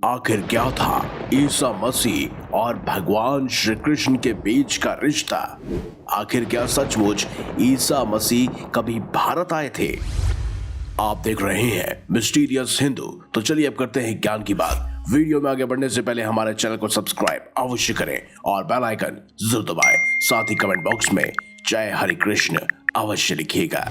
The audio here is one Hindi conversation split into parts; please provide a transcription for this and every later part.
आखिर क्या था ईसा मसीह और भगवान श्री कृष्ण के बीच का रिश्ता? आखिर क्या सचमुच ईसा मसीह कभी भारत आए थे? आप देख रहे हैं मिस्टीरियस हिंदू। तो चलिए अब करते हैं ज्ञान की बात। वीडियो में आगे बढ़ने से पहले हमारे चैनल को सब्सक्राइब अवश्य करें और बेल आइकन जरूर दबाएं। साथ ही कमेंट बॉक्स में जय हरि कृष्ण अवश्य लिखिएगा।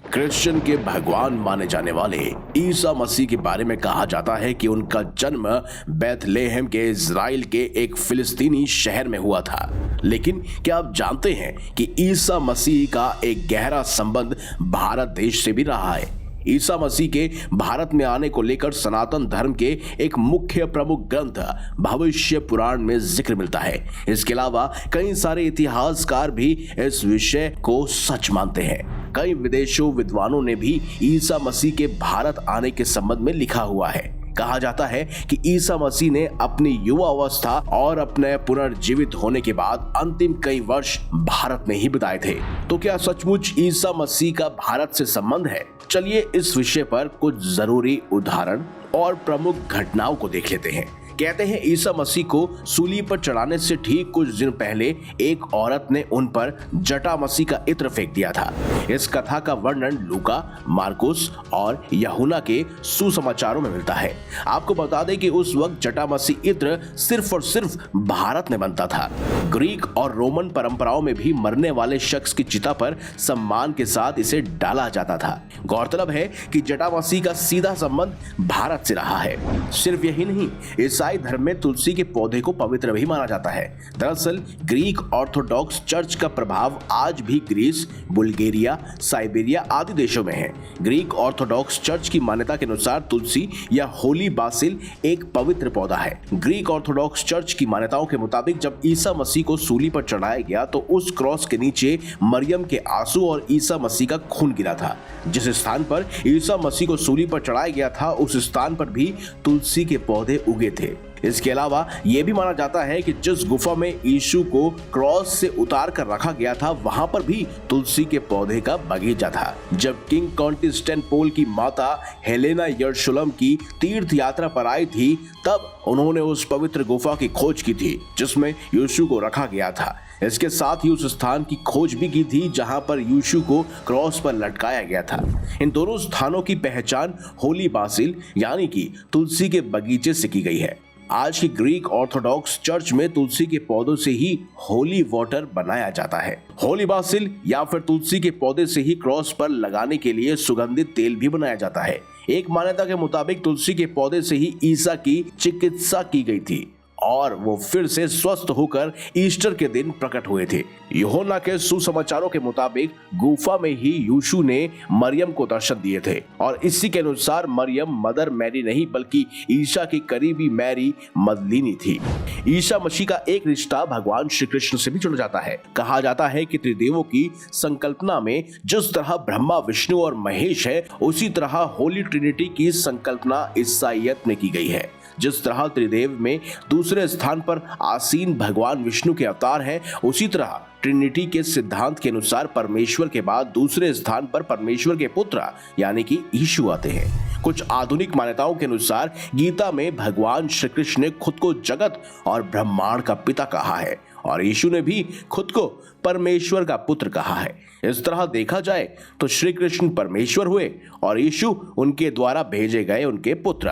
क्रिश्चियन के भगवान माने जाने वाले ईसा मसीह के बारे में कहा जाता है कि उनका जन्म बैथलेहम के इज़राइल के एक फिलिस्तीनी शहर में हुआ था। लेकिन क्या आप जानते हैं कि ईसा मसीह का एक गहरा संबंध भारत देश से भी रहा है? ईसा मसीह के भारत में आने को लेकर सनातन धर्म के एक मुख्य प्रमुख ग्रंथ भविष्य पुराण में जिक्र मिलता है। इसके अलावा कई सारे इतिहासकार भी इस विषय को सच मानते हैं। कई विदेशों विद्वानों ने भी ईसा मसीह के भारत आने के संबंध में लिखा हुआ है। कहा जाता है कि ईसा मसीह ने अपनी युवा अवस्था और अपने पुनर्जीवित होने के बाद अंतिम कई वर्ष भारत में ही बिताए थे। तो क्या सचमुच ईसा मसीह का भारत से संबंध है? चलिए इस विषय पर कुछ जरूरी उदाहरण और प्रमुख घटनाओं को देख लेते हैं। कहते हैं ईसा मसीह को सूली पर चढ़ाने से ठीक कुछ दिन पहले एक औरत ने उन पर जटा मसीह का इत्र फेंक दिया था। इस कथा का वर्णन लूका, मार्कुस और यूहन्ना के सुसमाचारों में मिलता है। आपको बता दें कि उस वक्त जटा मसीह इत्र सिर्फ और सिर्फ भारत में बनता था। ग्रीक और रोमन परंपराओं में भी मरने वाले शख्स की चिता पर सम्मान के साथ इसे डाला जाता था। गौरतलब है कि जटा मसीह का सीधा संबंध भारत से रहा है। सिर्फ यही नहीं, ईसाई धर्म में तुलसी के पौधे को पवित्र भी माना जाता है। दरअसल ग्रीक ऑर्थोडॉक्स चर्च का प्रभाव आज भी ग्रीस, बुल्गारिया, साइबेरिया आदि देशों में है। ग्रीक ऑर्थोडॉक्स चर्च की मान्यता के अनुसार तुलसी या होली बासिल एक पवित्र पौधा है। ग्रीक ऑर्थोडॉक्स चर्च की मान्यताओं के मुताबिक जब ईसा मसीह को सूली पर चढ़ाया गया तो उस क्रॉस के नीचे मरियम के आंसू और ईसा मसीह का खून गिरा था। जिस स्थान पर ईसा मसीह को सूली पर चढ़ाया गया था उस स्थान पर भी तुलसी के पौधे उगे थे। इसके अलावा यह भी माना जाता है कि जिस गुफा में यीशु को क्रॉस से उतार कर रखा गया था वहां पर भी तुलसी के पौधे का बगीचा था। जब किंग कॉन्स्टेंटिनोपल की माता हेलेना यरूशलेम की तीर्थ यात्रा पर आई थी तब उन्होंने उस पवित्र गुफा की खोज की थी जिसमें यीशु को रखा गया था। इसके साथ ही उस स्थान की खोज भी की थी जहां पर यीशु को क्रॉस पर लटकाया गया था। इन दोनों स्थानों की पहचान होली बासिल यानी कि तुलसी के बगीचे से की गई है। आज की ग्रीक ऑर्थोडॉक्स चर्च में तुलसी के पौधों से ही होली वाटर बनाया जाता है। होली बासिल या फिर तुलसी के पौधे से ही क्रॉस पर लगाने के लिए सुगंधित तेल भी बनाया जाता है। एक मान्यता के मुताबिक तुलसी के पौधे से ही ईसा की चिकित्सा की गई थी और वो फिर से स्वस्थ होकर ईस्टर के दिन प्रकट हुए थे। यूहन्ना के सुसमाचारों के मुताबिक गुफा में ही यीशु ने मरियम को दर्शन दिए थे और इसी के अनुसार मरियम मदर मैरी नहीं बल्कि ईसा की करीबी मैरी मदलिनी थी। ईसा मसीह का एक रिश्ता भगवान श्री कृष्ण से भी जुड़ जाता है। कहा जाता है कि त्रिदेवों की संकल्पना में जिस तरह ब्रह्मा, विष्णु और महेश है उसी तरह होली ट्रिनिटी की संकल्पना ईसाईयत में की गई है। जिस तरह त्रिदेव में दूसरे स्थान पर आसीन भगवान विष्णु के अवतार हैं उसी तरह ट्रिनिटी के सिद्धांत के अनुसार परमेश्वर के बाद दूसरे स्थान पर परमेश्वर के पुत्र यानी कि यीशु आते हैं। कुछ आधुनिक मान्यताओं के अनुसार गीता में भगवान श्री कृष्ण ने खुद को जगत और ब्रह्मांड का पिता कहा है और यीशु ने भी खुद को परमेश्वर का पुत्र कहा है। इस तरह देखा जाए तो श्री कृष्ण परमेश्वर हुए और यीशु उनके द्वारा भेजे गए उनके पुत्र।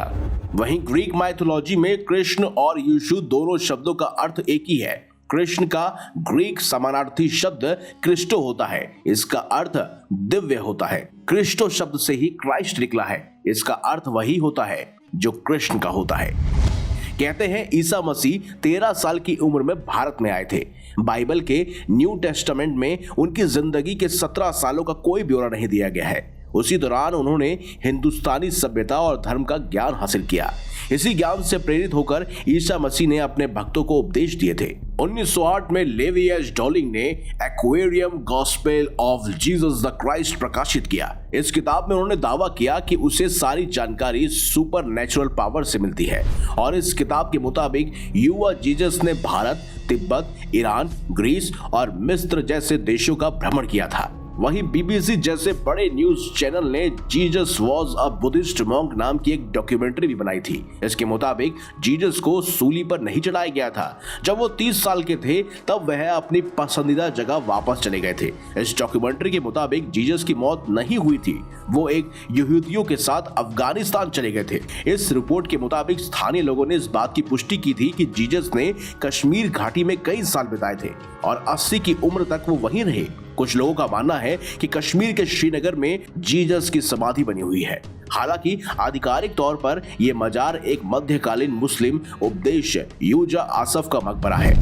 वहीं ग्रीक माइथोलॉजी में कृष्ण और यीशु दोनों शब्दों का अर्थ एक ही है। कृष्ण का ग्रीक समानार्थी शब्द क्रिस्टो होता है। इसका अर्थ दिव्य होता है। क्रिस्टो शब्द से ही क्राइस्ट निकला है। इसका अर्थ वही होता है जो कृष्ण का होता है। कहते हैं ईसा मसीह 13 साल की उम्र में भारत में आए थे। बाइबल के न्यू टेस्टामेंट में उनकी जिंदगी के 17 सालों का कोई ब्यौरा नहीं दिया गया है। उसी दौरान उन्होंने हिंदुस्तानी सभ्यता और धर्म का ज्ञान हासिल किया। इसी ज्ञान से प्रेरित होकर ईसा मसीह ने अपने भक्तों को उपदेश दिए थे। 1908 में लेवी एच डॉलिंग ने aquarium gospel of Jesus the Christ प्रकाशित किया। इस किताब में उन्होंने दावा किया कि उसे सारी जानकारी सुपर नेचुरल पावर से मिलती है और इस किताब के मुताबिक युवा जीसस ने भारत, तिब्बत, ईरान, ग्रीस और मिस्र जैसे देशों का भ्रमण किया था। वहीं बीबीसी जैसे बड़े न्यूज चैनल ने Jesus was a Buddhist monk नाम की एक डॉक्यूमेंट्री भी बनाई थी। इसके मुताबिक जीसस को सूली पर नहीं चढ़ाया गया था। जब वो 30 साल के थे तब वह अपनी पसंदीदा जगह वापस चले गए थे। इस डॉक्यूमेंट्री के मुताबिक जीसस की मौत नहीं हुई थी, वो एक यहूदियों के साथ अफगानिस्तान चले गए थे। इस रिपोर्ट के मुताबिक स्थानीय लोगों ने इस बात की पुष्टि की थी कि जीसस ने कश्मीर घाटी में कई साल बिताए थे और 80 की उम्र तक वो वहीं रहे। कुछ लोगों का मानना है कि कश्मीर के श्रीनगर में जीसस की समाधि बनी हुई है। हालांकि आधिकारिक तौर पर यह मजार एक मध्यकालीन मुस्लिम उपदेश यूजा आसफ का मकबरा है।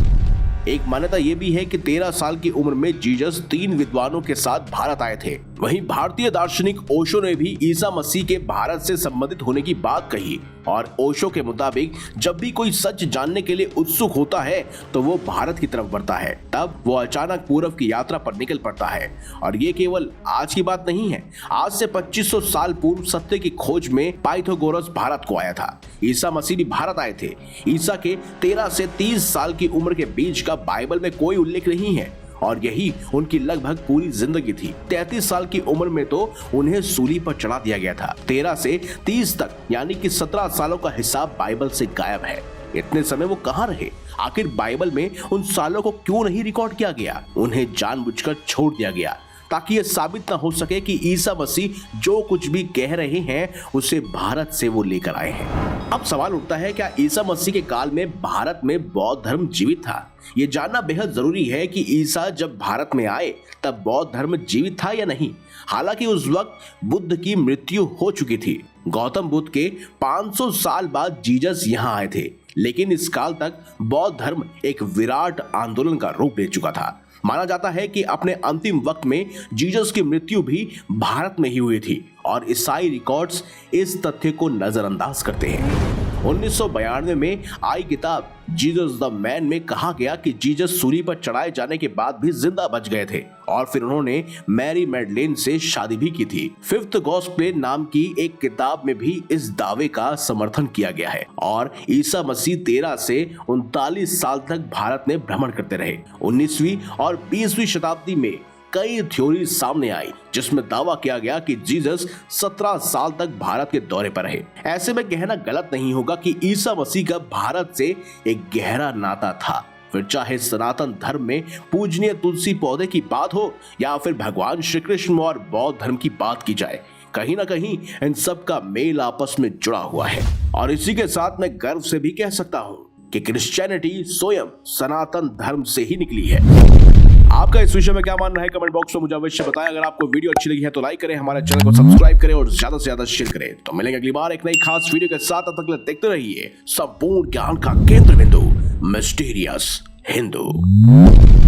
एक मान्यता यह भी है कि 13 साल की उम्र में जीसस 3 विद्वानों के साथ भारत आए थे। वहीं भारतीय दार्शनिक ओशो ने भी ईसा मसीह के भारत से संबंधित होने की बात कही और ओशो के मुताबिक जब भी कोई सच जानने के लिए उत्सुक होता है तो वो भारत की तरफ बढ़ता है, तब वो अचानक पूर्व की यात्रा पर निकल पड़ता है। और ये केवल आज की बात नहीं है, आज से 2500 साल पूर्व सत्य की खोज में पाइथागोरस भारत को आया था। ईसा मसीह भी भारत आए थे। ईसा के 13 से 30 साल की उम्र के बीच का बाइबल में कोई उल्लेख नहीं है और यही उनकी लगभग पूरी जिंदगी थी। 33 साल की उम्र में तो उन्हें सूली पर चढ़ा दिया गया था। 13 से 30 तक यानी कि 17 सालों का हिसाब बाइबल से गायब है। इतने समय वो कहाँ रहे? आखिर बाइबल में उन सालों को क्यों नहीं रिकॉर्ड किया गया? उन्हें जानबूझकर छोड़ दिया गया ताकि यह साबित न हो सके कि ईसा मसीह जो कुछ भी कह रहे हैं उसे भारत से वो लेकर आए हैं। अब सवाल उठता है, क्या ईसा मसीह के काल में भारत में बौद्ध धर्म जीवित था? ये जानना बेहद जरूरी है कि ईसा जब भारत में आए तब बौद्ध धर्म जीवित था या नहीं। हालांकि उस वक्त बुद्ध की मृत्यु हो चुकी थी। गौतम बुद्ध के 500 साल बाद जीसस यहाँ आए थे, लेकिन इस काल तक बौद्ध धर्म एक विराट आंदोलन का रूप ले चुका था। माना जाता है कि अपने अंतिम वक्त में जीसस की मृत्यु भी भारत में ही हुई थी और ईसाई रिकॉर्ड्स इस तथ्य को नजरअंदाज करते हैं। 1992 में आई किताब जीसस द मैन में कहा गया कि जीसस सूली पर चढ़ाए जाने के बाद भी जिंदा बच गए थे और फिर उन्होंने मैरी मैडलेन से शादी भी की थी। फिफ्थ गॉस्पेल नाम की एक किताब में भी इस दावे का समर्थन किया गया है और ईसा मसीह 13 से 39 साल तक भारत में भ्रमण करते रहे। 19वीं और 20वीं शताब्दी में कई थ्योरी सामने आई जिसमें दावा किया गया कि जीसस 17 साल तक भारत के दौरे पर रहे। ऐसे में कहना गलत नहीं होगा कि ईसा मसीह का भारत से एक गहरा नाता था। फिर चाहे सनातन धर्म में पूजनीय तुलसी पौधे की बात हो या फिर भगवान श्री कृष्ण और बौद्ध धर्म की बात की जाए, कहीं ना कहीं इन सब का मेल आपस में जुड़ा हुआ है। और इसी के साथ मैं गर्व से भी कह सकता हूँ कि क्रिश्चियनिटी स्वयं सनातन धर्म से ही निकली है। आपका इस विषय में क्या मानना है कमेंट बॉक्स में मुझे अवश्य बताएं। अगर आपको वीडियो अच्छी लगी है तो लाइक करें, हमारे चैनल को सब्सक्राइब करें और ज्यादा से ज्यादा शेयर करें। तो मिलेंगे अगली बार एक नई खास वीडियो के साथ। तब तक देखते रहिए संपूर्ण ज्ञान का केंद्र बिंदु मिस्टीरियस हिंदू।